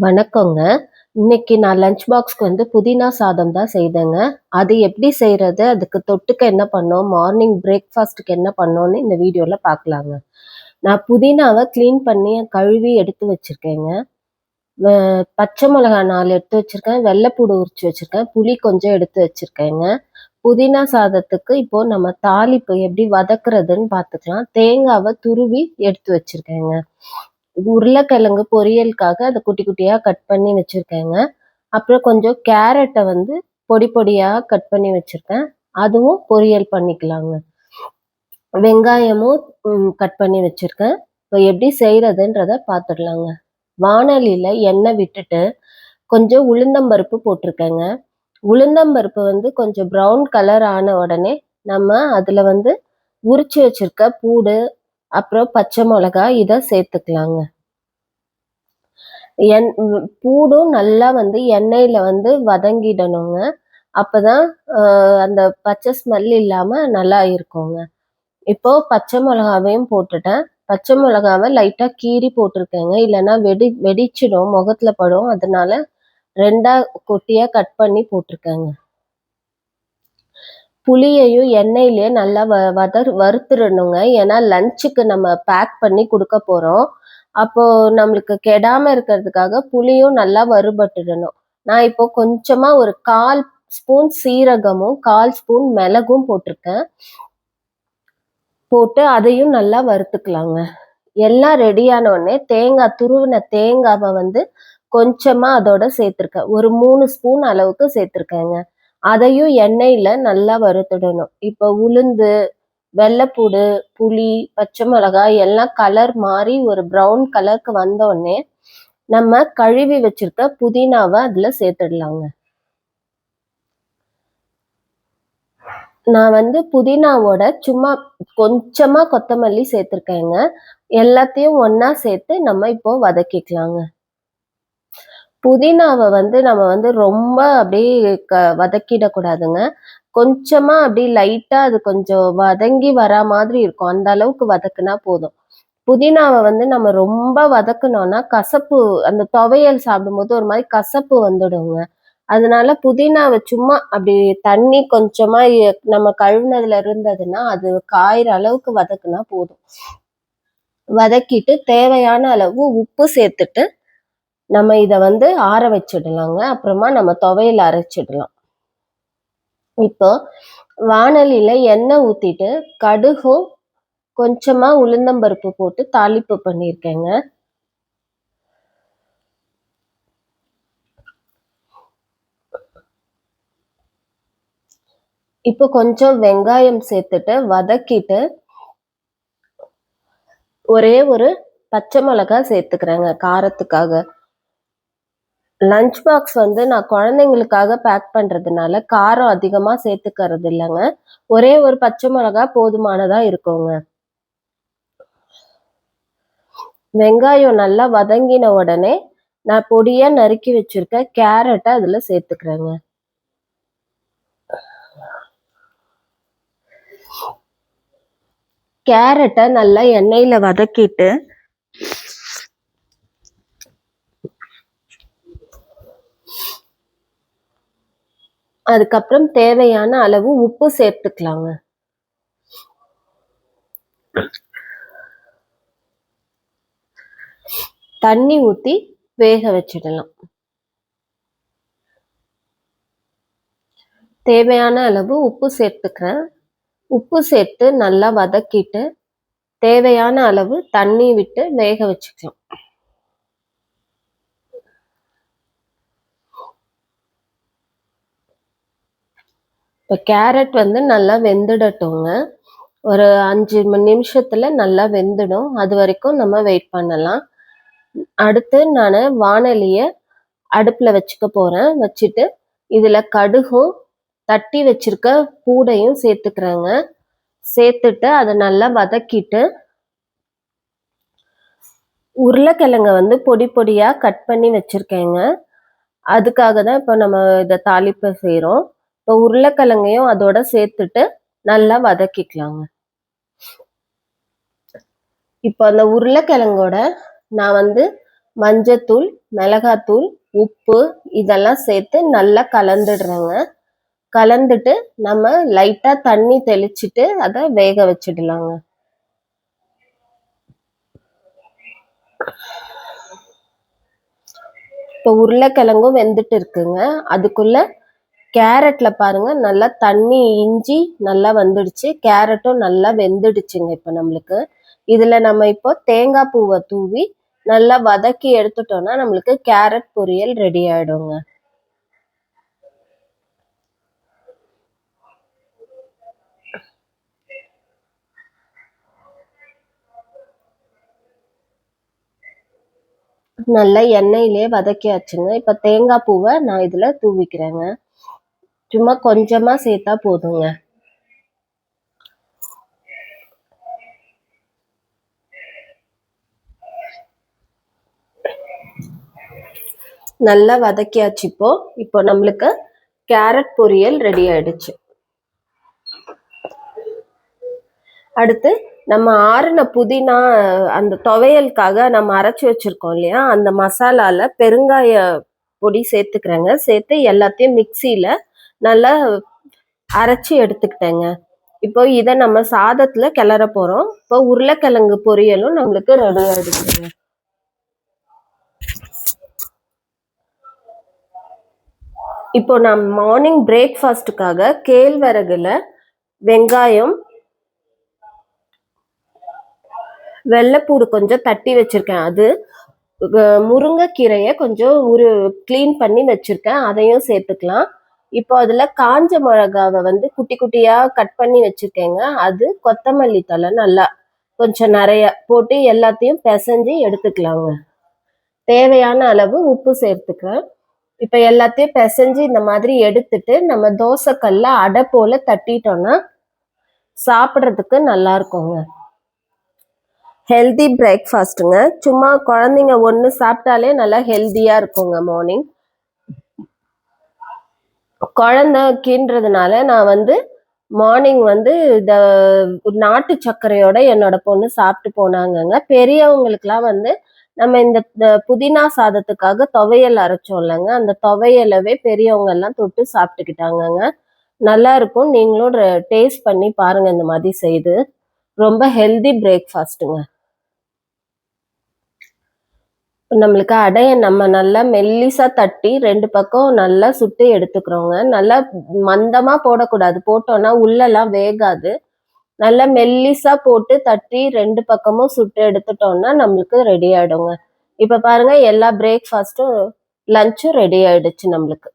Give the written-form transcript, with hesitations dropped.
வணக்கங்க. இன்னைக்கு நான் லஞ்ச் பாக்ஸ்க்கு புதினா சாதம் தான் செய்தேங்க. அது எப்படி செய்றது? அதுக்கு தொட்டுக்க என்ன பண்ணோம்? மார்னிங் பிரேக்ஃபாஸ்ட்டுக்கு என்ன பண்ணோம்னு இந்த வீடியோல பார்க்கலாங்க. நான் புதினாவ கிளீன் பண்ணி கழுவி எடுத்து வச்சிருக்கேங்க. வ பச்சை மிளகாய் 4 எடுத்து வச்சிருக்கேன். வெள்ளைப்பூடு உரிச்சு வச்சிருக்கேன். புளி கொஞ்சம் எடுத்து வச்சிருக்கேங்க. புதினா சாதத்துக்கு இப்போ நம்ம தாளிப்பு எப்படி வதக்குறதுன்னு பார்த்துக்கலாம். தேங்காவ துருவி எடுத்து வச்சிருக்கேங்க. உருளைக்கிழங்கு பொரியலுக்காக அத குட்டி குட்டியா கட் பண்ணி வச்சிருக்கேங்க. அப்புறம் கொஞ்சம் கேரட்ட பொடி பொடியா கட் பண்ணி வச்சிருக்கேன். அதுவும் பொரியல் பண்ணிக்கலாங்க. வெங்காயமும் கட் பண்ணி வச்சிருக்கேன். இப்போ எப்படி செய்றதுன்றத பார்த்துடலாங்க. வாணலியில எண்ணெய் விட்டுட்டு கொஞ்சம் உளுந்தம்பருப்பு போட்டிருக்கேங்க. உளுந்தம்பருப்பு கொஞ்சம் ப்ரவுன் கலர் ஆன உடனே நம்ம அதுல உரிச்சு வச்சிருக்க பூடு, அப்புறம் பச்சை மிளகாய் இத சேர்த்துக்கலாங்க. பூடும் நல்லா எண்ணெயில வதங்கிடணுங்க. அப்பதான் அந்த பச்சை ஸ்மெல் இல்லாம நல்லா இருக்குங்க. இப்போ பச்சை மிளகாவையும் போட்டுட்டேன். பச்சை மிளகாவை லைட்டா கீறி போட்டிருக்கேங்க. இல்லைன்னா வெடிச்சிடும், முகத்துல படும். அதனால 2ஆ குட்டியா கட் பண்ணி போட்டிருக்கேங்க. புளியையும் எண்ணெயிலேயே நல்லா வறுத்துடணுங்க. ஏன்னா லஞ்சுக்கு நம்ம பேக் பண்ணி கொடுக்க போறோம். அப்போ நம்மளுக்கு கெடாம இருக்கிறதுக்காக புளியும் நல்லா வறுபட்டுடணும். நான் இப்போ கொஞ்சமா ஒரு 1/4 ஸ்பூன் சீரகமும் 1/4 ஸ்பூன் மிளகும் போட்டிருக்கேன். போட்டு அதையும் நல்லா வறுத்துக்கலாங்க. எல்லாம் ரெடியான உடனே துருவின தேங்காவை கொஞ்சமா அதோட சேர்த்துருக்கேன். ஒரு 3 ஸ்பூன் அளவுக்கு சேர்த்துருக்கேங்க. அதையும் எண்ணெயில நல்லா வறுத்துடணும். இப்போ உளுந்து, வெள்ளைப்பூடு, புளி, பச்சை மிளகாய் எல்லாம் கலர் மாறி ஒரு ப்ரௌன் கலருக்கு வந்த உடனே நம்ம கழுவி வச்சிருக்க புதினாவை அதுல சேர்த்துடலாங்க. நான் புதினாவோட சும்மா கொஞ்சமா கொத்தமல்லி சேர்த்துருக்கேங்க. எல்லாத்தையும் ஒண்ணா சேர்த்து நம்ம இப்போ வதக்கிக்கலாங்க. புதினாவை நம்ம ரொம்ப அப்படியே வதக்கிடக்கூடாதுங்க. கொஞ்சமா அப்படியே லைட்டா அது கொஞ்சம் வதங்கி வரா மாதிரி இருக்கும். அந்த அளவுக்கு வதக்குனா போதும். புதினாவை நம்ம ரொம்ப வதக்குனோம்னா கசப்பு, அந்த துவையல் சாப்பிடும்போது ஒரு மாதிரி கசப்பு வந்துடுங்க. அதனால புதினாவை சும்மா அப்படி தண்ணி கொஞ்சமா நம்ம கழுவுனதுல இருந்ததுன்னா அது காயிற அளவுக்கு வதக்குனா போதும். வதக்கிட்டு தேவையான அளவு உப்பு சேர்த்துட்டு நம்ம இத ஆற வச்சிடலாங்க. அப்புறமா நம்ம துவையல் அரைச்சிடலாம். இப்போ வாணலியில எண்ணெய் ஊத்திட்டு கடுகும் கொஞ்சமா உளுந்தம்பருப்பு போட்டு தாளிப்பு பண்ணியிருக்கேங்க. இப்போ கொஞ்சம் வெங்காயம் சேர்த்துட்டு வதக்கிட்டு ஒரே ஒரு பச்சை மிளகாய் சேர்த்துக்கிறேங்க காரத்துக்காக. லஞ்ச் பாக்ஸ் நான் குழந்தைங்களுக்காக பேக் பண்றதுனால காரம் அதிகமா சேர்த்துக்கிறது இல்லைங்க. ஒரே ஒரு பச்சை மிளகாய் போதுமானதா இருக்குங்க. வெங்காயம் நல்லா வதங்கின உடனே நான் பொடியா நறுக்கி வச்சிருக்க கேரட்டை அதுல சேர்த்துக்கிறேங்க. கேரட்டை நல்லா எண்ணெயில வதக்கிட்டு அதுக்கப்புறம் தேவையான அளவு உப்பு சேர்த்துக்கலாங்க. தண்ணி ஊத்தி வேக வச்சிடலாம். தேவையான அளவு உப்பு சேர்த்துக்கிறேன். உப்பு சேர்த்து நல்லா வதக்கிட்டு தேவையான அளவு தண்ணி விட்டு வேக வச்சுக்கலாம். இப்போ கேரட் நல்லா வெந்துடட்டுங்க. ஒரு 5 நிமிஷத்துல நல்லா வெந்துடும். அது வரைக்கும் நம்ம வெயிட் பண்ணலாம். அடுத்து நான் வாணலிய அடுப்புல வச்சுக்க போறேன். வச்சுட்டு இதுல கடுகும் தட்டி வச்சிருக்க பூடையும் சேர்த்துக்கிறேங்க. சேர்த்துட்டு அதை நல்லா வதக்கிட்டு உருளைக்கிழங்க பொடி பொடியா கட் பண்ணி வச்சிருக்கேங்க. அதுக்காக தான் இப்போ நம்ம இதை தாளிப்பு செய்கிறோம். இப்போ உருளைக்கிழங்கையும் அதோட சேர்த்துட்டு நல்லா வதக்கிக்கலாங்க. இப்போ அந்த உருளைக்கிழங்கோட நான் மஞ்சத்தூள், மிளகாத்தூள், உப்பு இதெல்லாம் சேர்த்து நல்லா கலந்துடுறேங்க. கலந்துட்டு நம்ம லைட்டா தண்ணி தெளிச்சிட்டு அதை வேக வச்சிடலாங்க. இப்போ உருளைக்கிழங்கும் வெந்துட்டு இருக்குங்க. அதுக்குள்ள கேரட்ல பாருங்க நல்லா தண்ணி இஞ்சி நல்லா வந்துடுச்சு. கேரட்டும் நல்லா வெந்துடுச்சுங்க. இப்போ நம்மளுக்கு இதுல நம்ம இப்போ தேங்காய் பூவை தூவி நல்லா வதக்கி எடுத்துட்டோம்னா நம்மளுக்கு கேரட் பொரியல் ரெடி ஆயிடுங்க. நல்லா எண்ணெயிலே வதக்கியாச்சுங்க. இப்போ தேங்காய் பூவை நான் இதுல தூவிக்கிறேங்க. சும்மா கொஞ்சமா சேர்த்தா போதுங்க. நல்லா வதக்கியாச்சு. இப்போ நம்மளுக்கு கேரட் பொரியல் ரெடி ஆயிடுச்சு. அடுத்து நம்ம ஆறுன புதினா அந்த துவையலுக்காக நம்ம அரைச்சி வச்சிருக்கோம் இல்லையா, அந்த மசாலால பெருங்காய பொடி சேர்த்துக்கிறேங்க. சேர்த்து எல்லாத்தையும் மிக்சியில நல்லா அரைச்சி எடுத்துக்கிட்டேங்க. இப்போ இதை நம்ம சாதத்துல கிளற போறோம். இப்போ உருளைக்கிழங்கு பொரியலும் நம்மளுக்கு ரெடி ஆயிடுச்சுங்க. இப்போ நான் மார்னிங் பிரேக்ஃபாஸ்ட்டுக்காக கேழ்வரகுல வெங்காயம், வெள்ளைப்பூடு கொஞ்சம் தட்டி வச்சிருக்கேன். அது முருங்கைக்கீரையை கொஞ்சம் க்ளீன் பண்ணி வச்சிருக்கேன். அதையும் சேர்த்துக்கலாம். இப்போ அதில் காஞ்ச மிளகாவை வந்து குட்டி குட்டியாக கட் பண்ணி வச்சுருக்கேங்க. அது கொத்தமல்லி தழை நல்லா கொஞ்சம் நிறைய போட்டு எல்லாத்தையும் பிசைஞ்சு எடுத்துக்கலாங்க. தேவையான அளவு உப்பு சேர்த்துக்கிறேன். இப்போ எல்லாத்தையும் பிசைஞ்சு இந்த மாதிரி எடுத்துட்டு நம்ம தோசைக்கல்ல அடை போல தட்டிட்டோம்னா சாப்பிட்றதுக்கு நல்லா இருக்குங்க. ஹெல்தி பிரேக்ஃபாஸ்ட்டுங்க. சும்மா குழந்தைங்க ஒன்று சாப்பிட்டாலே நல்லா ஹெல்த்தியாக இருக்குங்க. மார்னிங் குழந்தைன்றதுனால நான் வந்து மார்னிங் வந்து இந்த நாட்டு சர்க்கரையோட என்னோட பொண்ணு சாப்பிட்டு போனாங்கங்க. பெரியவங்களுக்குலாம் வந்து நம்ம இந்த புதினா சாதத்துக்காக துவையல் அரைச்சோம் இல்லைங்க, அந்த துவையலவே பெரியவங்க எல்லாம் தொட்டு சாப்பிட்டுக்கிட்டாங்கங்க. நல்லா இருக்கும். நீங்களும் டேஸ்ட் பண்ணி பாருங்க இந்த மாதிரி செய்து. ரொம்ப ஹெல்தி பிரேக்ஃபாஸ்ட்டுங்க. நம்மளுக்கு அடையை நம்ம நல்லா மெல்லிசா தட்டி 2 பக்கம் நல்லா சுட்டு எடுத்துக்கிறோங்க. நல்லா மந்தமா போடக்கூடாது. போட்டோம்னா உள்ளெல்லாம் வேகாது. நல்லா மெல்லிசா போட்டு தட்டி 2 பக்கமும் சுட்டு எடுத்துட்டோம்னா நம்மளுக்கு ரெடி ஆயிடுங்க. இப்போ பாருங்க எல்லா பிரேக்ஃபாஸ்ட்டும் லஞ்சும் ரெடி ஆயிடுச்சு நம்மளுக்கு.